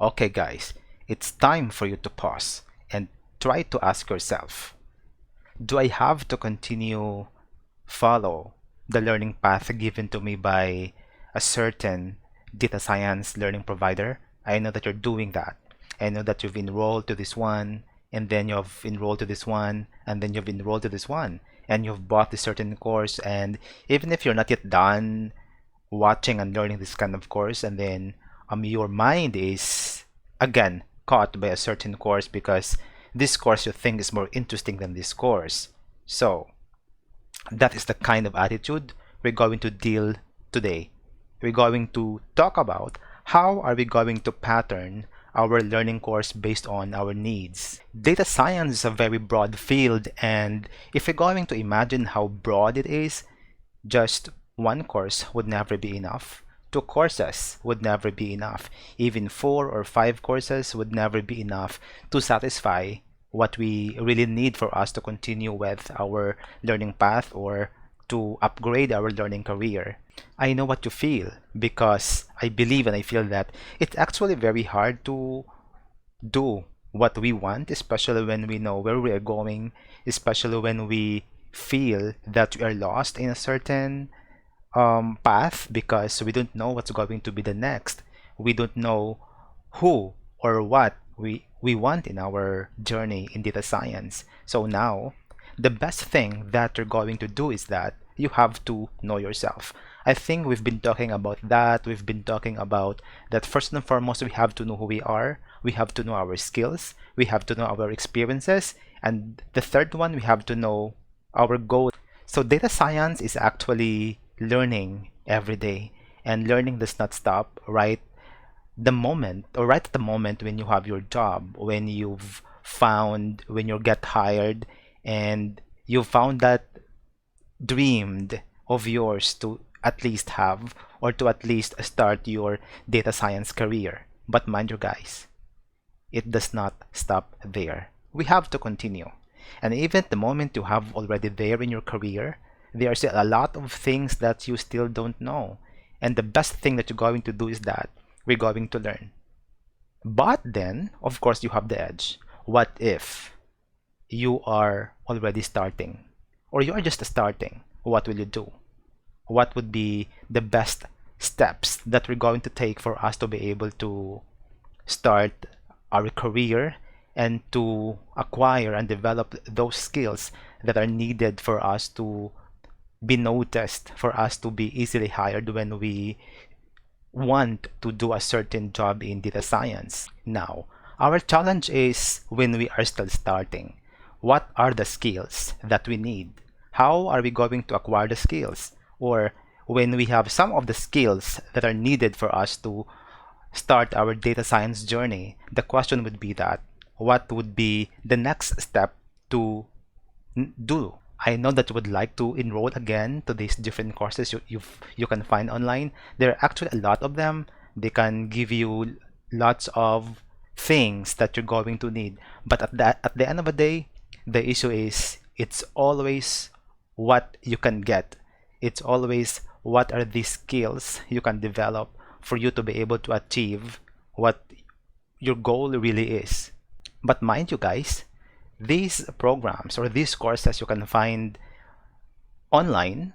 Okay guys, it's time for you to pause and try to ask yourself, do I have to continue follow the learning path given to me by a certain data science learning provider? I know that you're doing that. I know that you've enrolled to this one, and then you've enrolled to this one, and then you've enrolled to this one, and you've bought this certain course, and even if you're not yet done watching and learning this kind of course, and then your mind is again caught by a certain course because this course you think is more interesting than this course. So that is the kind of attitude we're going to deal today. We're going to talk about how are we going to pattern our learning course based on our needs. Data science is a very broad field, and if you're going to imagine how broad it is, just one course would never be enough. Two courses would never be enough. Even 4 or 5 courses would never be enough to satisfy what we really need for us to continue with our learning path or to upgrade our learning career. I know what you feel because I believe and I feel that it's actually very hard to do what we want, especially when we know where we are going, especially when we feel that we are lost in a certain path because we don't know what's going to be the next. We don't know who or what we want in our journey in data science. So now, the best thing that you're going to do is that you have to know yourself. I think we've been talking about that. We've been talking about that first and foremost, we have to know who we are. We have to know our skills. We have to know our experiences. And the third one, we have to know our goal. So data science is actually learning every day, and learning does not stop right at the moment when you have your job, when you get hired, and you found that dreamed of yours to at least have or to at least start your data science career. But mind you guys, it does not stop there. We have to continue. And even at the moment you have already there in your career, there are still a lot of things that you still don't know. And the best thing that you're going to do is that we're going to learn. But then, of course, you have the edge. What if you are already starting or you are just starting? What will you do? What would be the best steps that we're going to take for us to be able to start our career and to acquire and develop those skills that are needed for us to be noticed, for us to be easily hired when we want to do a certain job in data science. Now, our challenge is when we are still starting. What are the skills that we need? How are we going to acquire the skills? Or when we have some of the skills that are needed for us to start our data science journey, the question would be that what would be the next step to do? I know that you would like to enroll again to these different courses you can find online. There are actually a lot of them. They can give you lots of things that you're going to need. But at the end of the day, the issue is it's always what you can get. It's always what are the skills you can develop for you to be able to achieve what your goal really is. But mind you guys, these programs or these courses you can find online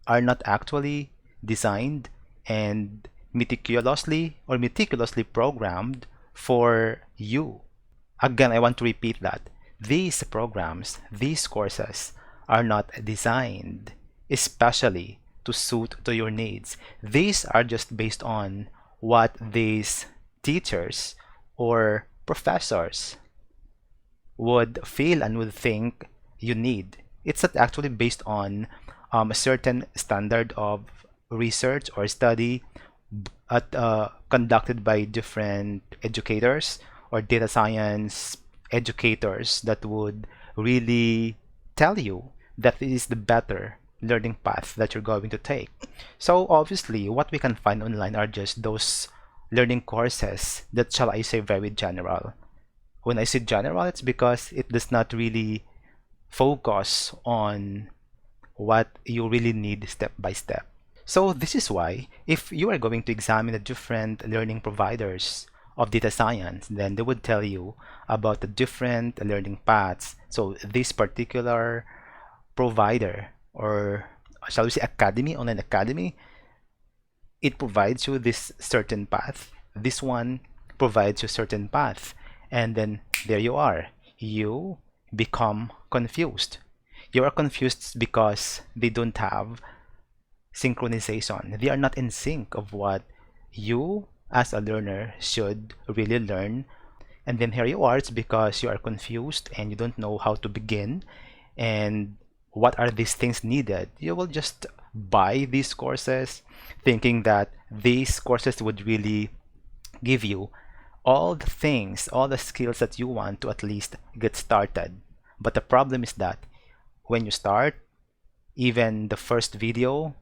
are not actually designed and meticulously programmed for you. Again, I want to repeat that. These programs, these courses are not designed especially to suit to your needs. These are just based on what these teachers or professors would feel and would think you need. It's not actually based on a certain standard of research or study conducted by different educators or data science educators that would really tell you that this is the better learning path that you're going to take. So obviously, what we can find online are just those learning courses that, shall I say, very general. When I say general, it's because it does not really focus on what you really need step by step. So this is why if you are going to examine the different learning providers of data science, then they would tell you about the different learning paths. So this particular provider, or shall we say academy, online academy, it provides you this certain path. This one provides you certain path. And then there you are. You become confused. You are confused because they don't have synchronization. They are not in sync of what you as a learner should really learn. And then here you are, it's because you are confused and you don't know how to begin and what are these things needed. You will just buy these courses thinking that these courses would really give you all the things, all the skills that you want to at least get started. But the problem is that when you start, even the first video,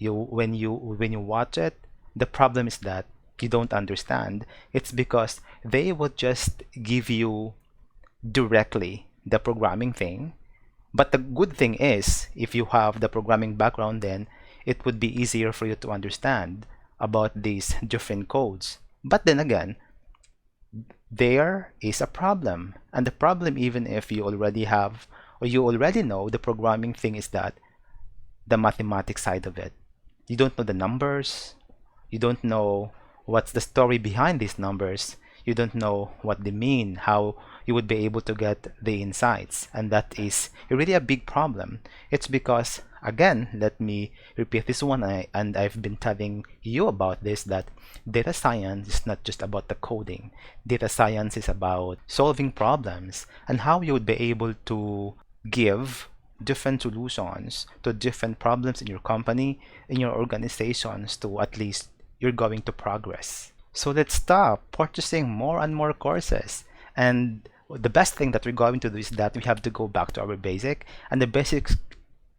when you watch it, the problem is that you don't understand. It's because they would just give you directly the programming thing. But the good thing is, if you have the programming background, then it would be easier for you to understand about these different codes. But then again, there is a problem. And the problem, even if you already have or you already know the programming thing, is that the mathematics side of it. You don't know the numbers. You don't know what's the story behind these numbers. You don't know what they mean, how you would be able to get the insights. And that is really a big problem. It's because, again, let me repeat this one, and I've been telling you about this, that data science is not just about the coding. Data science is about solving problems and how you would be able to give different solutions to different problems in your company, in your organizations, to at least you're going to progress. So let's stop purchasing more and more courses. And the best thing that we're going to do is that we have to go back to our basic. And the basic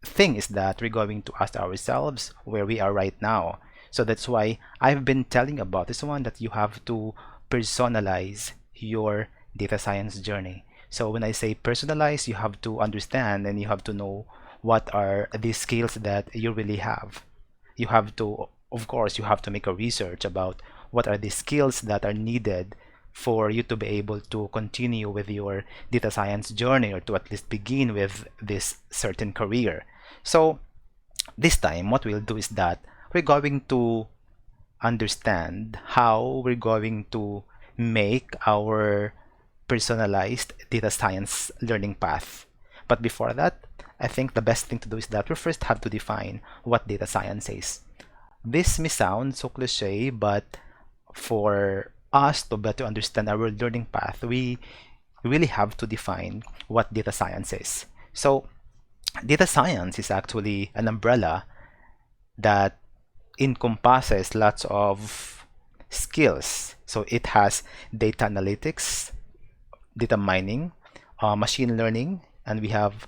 thing is that we're going to ask ourselves where we are right now. So that's why I've been telling about this one, that you have to personalize your data science journey. So when I say personalize, you have to understand and you have to know what are the skills that you really have. You have to, of course, you have to make a research about what are the skills that are needed for you to be able to continue with your data science journey, or to at least begin with this certain career. So this time, what we'll do is that we're going to understand how we're going to make our personalized data science learning path. But before that, I think the best thing to do is that we first have to define what data science is. This may sound so cliche, but for us to better understand our learning path, we really have to define what data science is. So data science is actually an umbrella that encompasses lots of skills. So it has data analytics, data mining, machine learning, and we have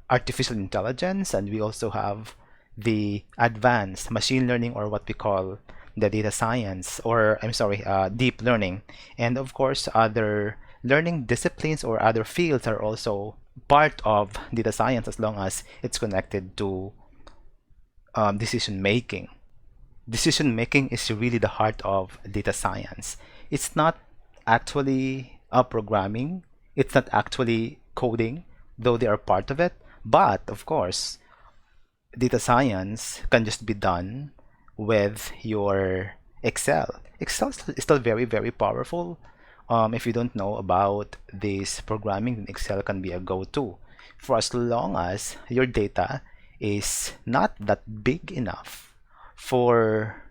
artificial intelligence, and we also have the advanced machine learning, or what we call the data science, or I'm sorry, deep learning. And of course, other learning disciplines or other fields are also part of data science, as long as it's connected to decision making. Decision making is really the heart of data science. It's not actually programming, it's not actually coding, though they are part of it. But of course, data science can just be done with your Excel. Excel is still very, very powerful. If you don't know about this programming, Excel can be a go-to for as long as your data is not that big enough for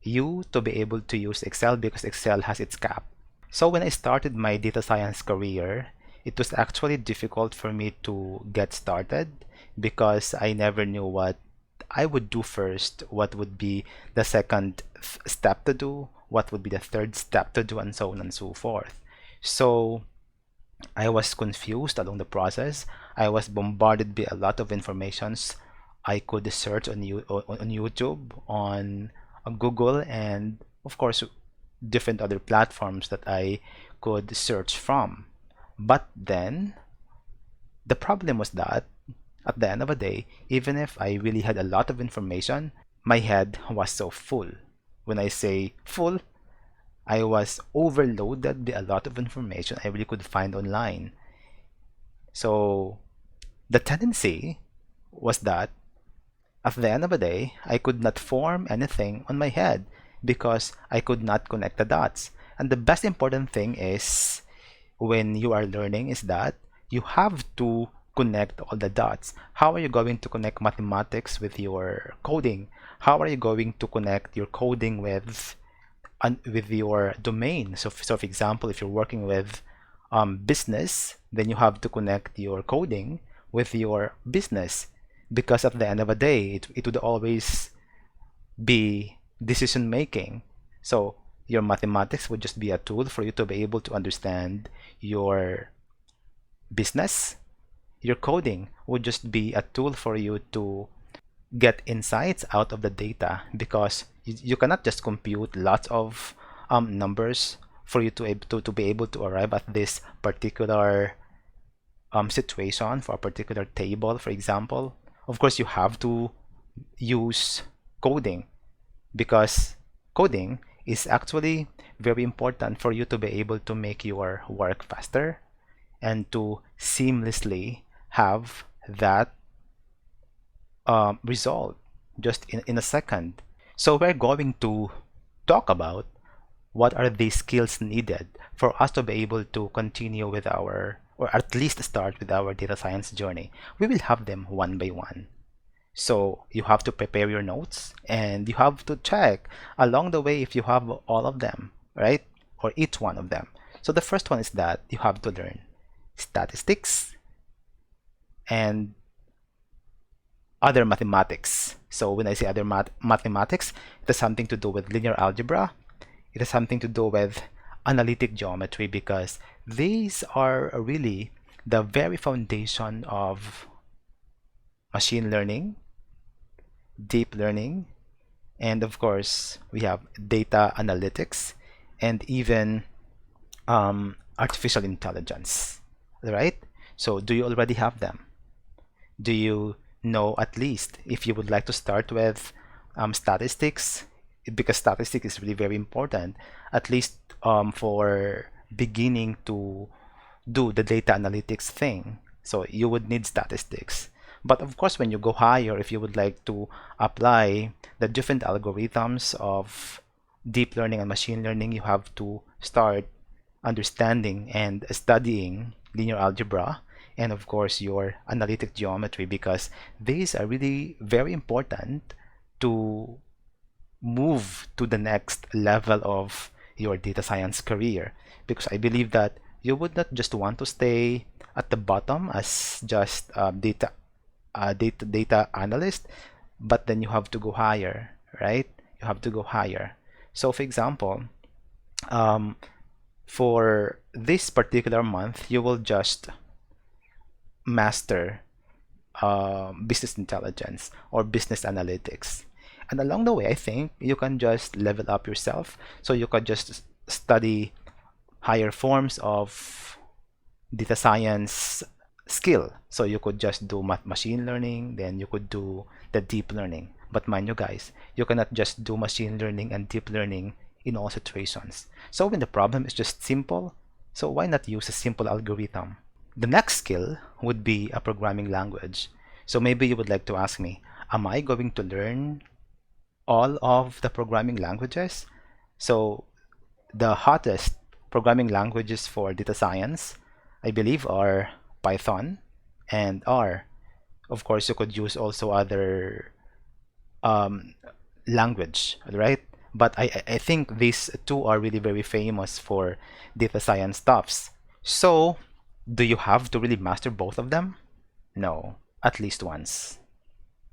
you to be able to use Excel, because Excel has its cap. So when I started my data science career, it was actually difficult for me to get started because I never knew what I would do first, what would be the second step to do, what would be the third step to do, and so on and so forth. So I was confused along the process. I was bombarded by a lot of informations. I could search on YouTube, on Google, and of course different other platforms that I could search from. But then the problem was that at the end of the day, even if I really had a lot of information, my head was so full. When I say full, I was overloaded by a lot of information I really could find online. So the tendency was that at the end of the day, I could not form anything on my head because I could not connect the dots. And the best important thing is when you are learning is that you have to connect all the dots. How are you going to connect mathematics with your coding? How are you going to connect your coding with your domain? So for example, if you're working with business, then you have to connect your coding with your business, because at the end of the day, it would always be decision making. So your mathematics would just be a tool for you to be able to understand your business. Your coding would just be a tool for you to get insights out of the data, because you cannot just compute lots of numbers for you to be able to arrive at this particular situation for a particular table, for example. Of course, you have to use coding, because coding is actually very important for you to be able to make your work faster and to seamlessly have that result just in a second. So we're going to talk about what are the skills needed for us to be able to continue with our, or at least start with our data science journey. We will have them one by one. So you have to prepare your notes and you have to check along the way if you have all of them, right? Or each one of them. So the first one is that you have to learn statistics and other mathematics. So when I say other mathematics, it has something to do with linear algebra. It has something to do with analytic geometry, because these are really the very foundation of machine learning, deep learning, and of course we have data analytics and even artificial intelligence, right? So do you already have them? Do you know, at least if you would like to start with statistics, because statistics is really very important, at least for beginning to do the data analytics thing. So you would need statistics. But of course, when you go higher, if you would like to apply the different algorithms of deep learning and machine learning, you have to start understanding and studying linear algebra and of course your analytic geometry, because these are really very important to move to the next level of your data science career. Because I believe that you would not just want to stay at the bottom as just data analyst, but then you have to go higher, right? You have to go higher. So for example, for this particular month, you will just master business intelligence or business analytics. And along the way, I think you can just level up yourself. So you can just study higher forms of data science skill. So you could just do machine learning, then you could do the deep learning. But mind you guys, you cannot just do machine learning and deep learning in all situations. So when the problem is just simple, so why not use a simple algorithm? The next skill would be a programming language. So maybe you would like to ask me, am I going to learn all of the programming languages? So the hottest programming languages for data science, I believe, are Python and R. Of course, you could use also other language, right? But I think these two are really very famous for data science stuffs. So do you have to really master both of them? No, at least once.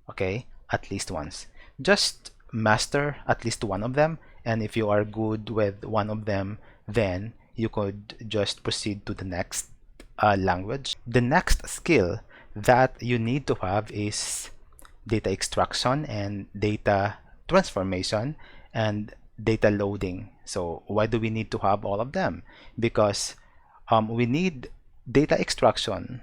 Okay, at least once. Just master at least one of them, and if you are good with one of them, then you could just proceed to the next language. The next skill that you need to have is data extraction and data transformation and data loading. So why do we need to have all of them? Because we need data extraction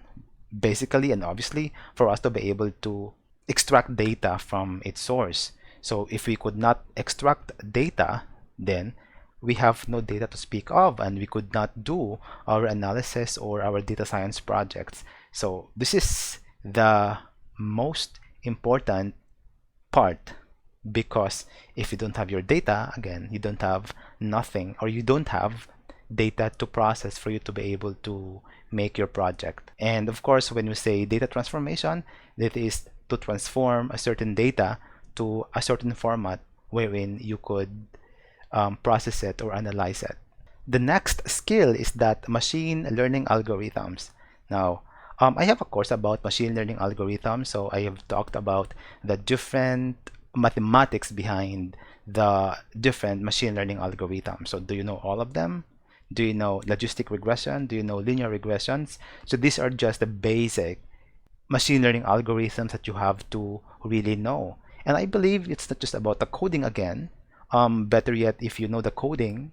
basically and obviously for us to be able to extract data from its source. So if we could not extract data, then we have no data to speak of, and we could not do our analysis or our data science projects. So this is the most important part, because if you don't have your data, again, you don't have nothing, or you don't have data to process for you to be able to make your project. And of course, when you say data transformation, that is to transform a certain data to a certain format wherein you could process it or analyze it. The next skill is that machine learning algorithms. Now, I have a course about machine learning algorithms, so I have talked about the different mathematics behind the different machine learning algorithms. So do you know all of them? Do you know logistic regression? Do you know linear regressions? So these are just the basic machine learning algorithms that you have to really know. And I believe it's not just about the coding again. Better yet, if you know the coding,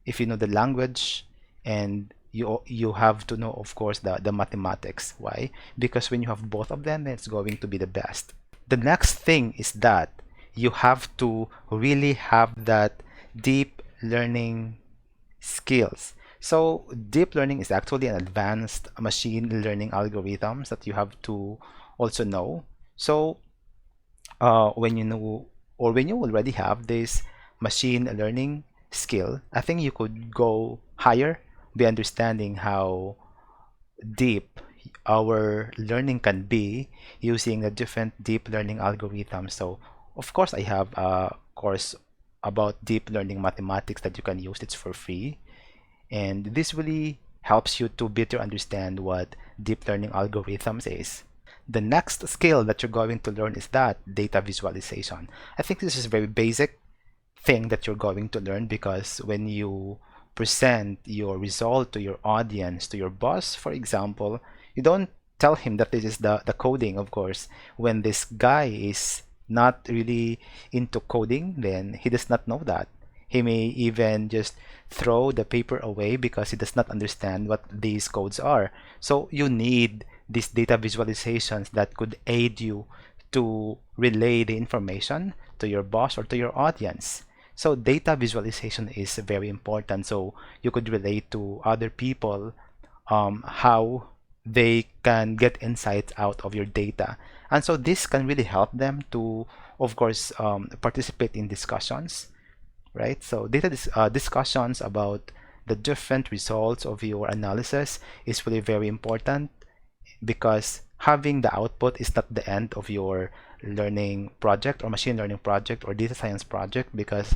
if you know the language, and you have to know, of course, the mathematics. Why? Because when you have both of them, it's going to be the best. The next thing is that you have to really have that deep learning skills. So deep learning is actually an advanced machine learning algorithms that you have to also know. So when you know, or when you already have this machine learning skill, I think you could go higher by understanding how deep our learning can be using the different deep learning algorithms. So of course, I have a course about deep learning mathematics that you can use. It's for free, and this really helps you to better understand what deep learning algorithms is. The next skill that you're going to learn is that data visualization. I think this is a very basic thing that you're going to learn, because when you present your result to your audience, to your boss, for example, you don't tell him that this is the coding, of course. When this guy is not really into coding, then he does not know that. He may even just throw the paper away because he does not understand what these codes are. So you need these data visualizations that could aid you to relay the information to your boss or to your audience. So data visualization is very important, so you could relate to other people how they can get insights out of your data. And so this can really help them to, of course, participate in discussions, right? So data discussions about the different results of your analysis is really very important, because having the output is not the end of your learning project or machine learning project or data science project, because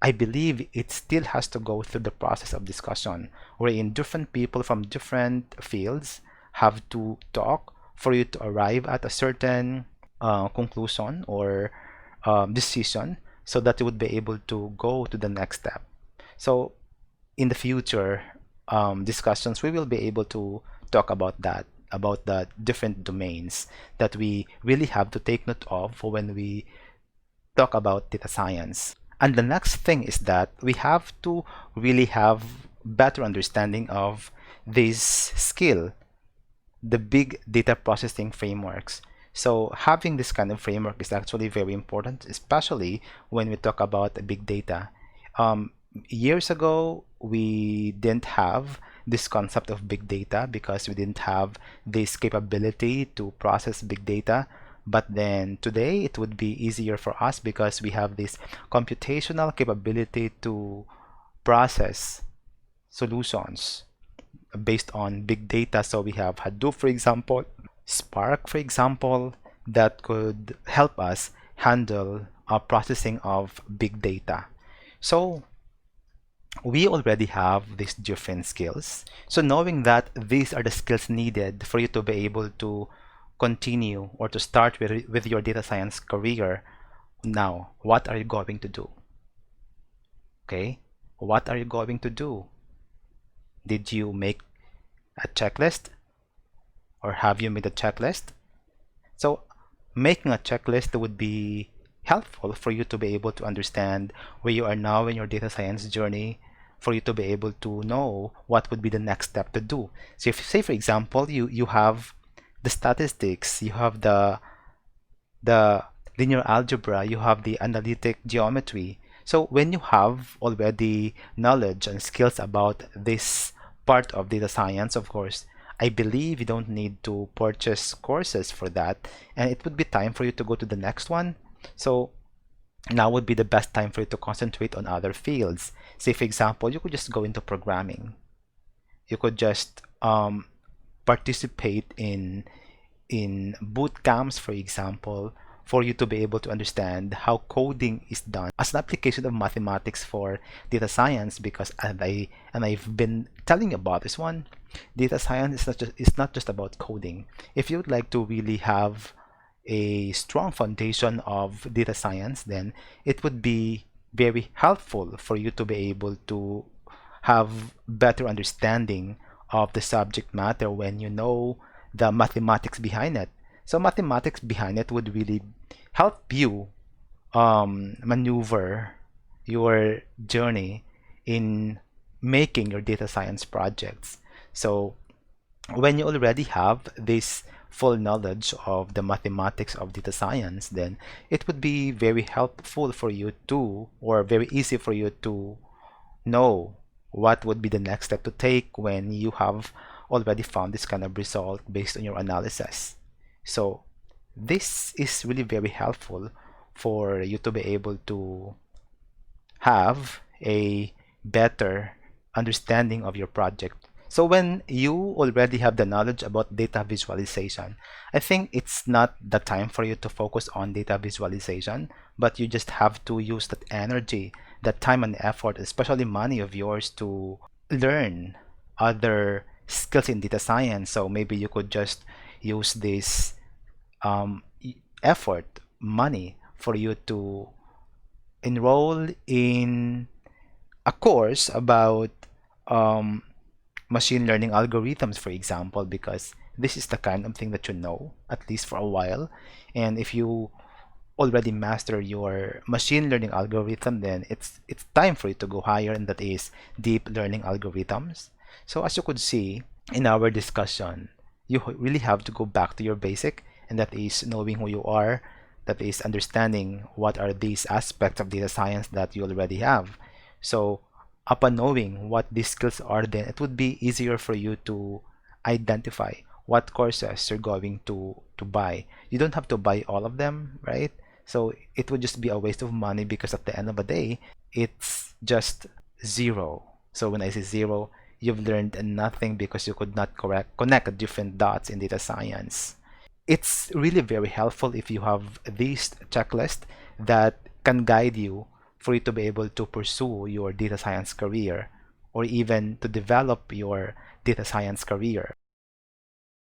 I believe it still has to go through the process of discussion, wherein different people from different fields have to talk for you to arrive at a certain conclusion or decision, so that you would be able to go to the next step. So in the future discussions, we will be able to talk about that, about the different domains that we really have to take note of when we talk about data science. And the next thing is that we have to really have better understanding of this skill, the big data processing frameworks. So having this kind of framework is actually very important, especially when we talk about big data. Years ago, we didn't have this concept of big data because we didn't have this capability to process big data. But then today it would be easier for us because we have this computational capability to process solutions based on big data. So we have Hadoop, for example, Spark, for example, that could help us handle processing of big data. So we already have these different skills. So knowing that these are the skills needed for you to be able to continue or to start with your data science career, now, what are you going to do? Okay, what are you going to do? Did you make a checklist? Or have you made a checklist? So making a checklist would be helpful for you to be able to understand where you are now in your data science journey, for you to be able to know what would be the next step to do. So if, say, for example, you have the statistics, you have the linear algebra, you have the analytic geometry. So when you have already knowledge and skills about this part of data science, of course, I believe you don't need to purchase courses for that, and it would be time for you to go to the next one. So now would be the best time for you to concentrate on other fields. Say, for example, you could just go into programming. You could just participate in boot camps, for example, for you to be able to understand how coding is done as an application of mathematics for data science. Because I've been telling you about this one, data science is not just about coding. If you would like to really have a strong foundation of data science, then it would be very helpful for you to be able to have better understanding of the subject matter when you know the mathematics behind it. So mathematics behind it would really help you maneuver your journey in making your data science projects. So when you already have this full knowledge of the mathematics of data science, then it would be very helpful for you to, or very easy for you to know what would be the next step to take when you have already found this kind of result based on your analysis. So this is really very helpful for you to be able to have a better understanding of your project. So when you already have the knowledge about data visualization, I think it's not the time for you to focus on data visualization, but you just have to use that energy, that time and effort, especially money of yours, to learn other skills in data science. So maybe you could just use this effort, money, for you to enroll in a course about um, machine learning algorithms, for example, because this is the kind of thing that you know, at least for a while. And if you already master your machine learning algorithm, then it's time for you to go higher, and that is deep learning algorithms. So as you could see in our discussion, you really have to go back to your basic, and that is knowing who you are, that is understanding what are these aspects of data science that you already have. So upon knowing what these skills are, then it would be easier for you to identify what courses you're going to buy. You don't have to buy all of them, right? So it would just be a waste of money, because at the end of the day, it's just zero. So when I say zero, you've learned nothing, because you could not connect different dots in data science. It's really very helpful if you have this checklist that can guide you for you to be able to pursue your data science career, or even to develop your data science career.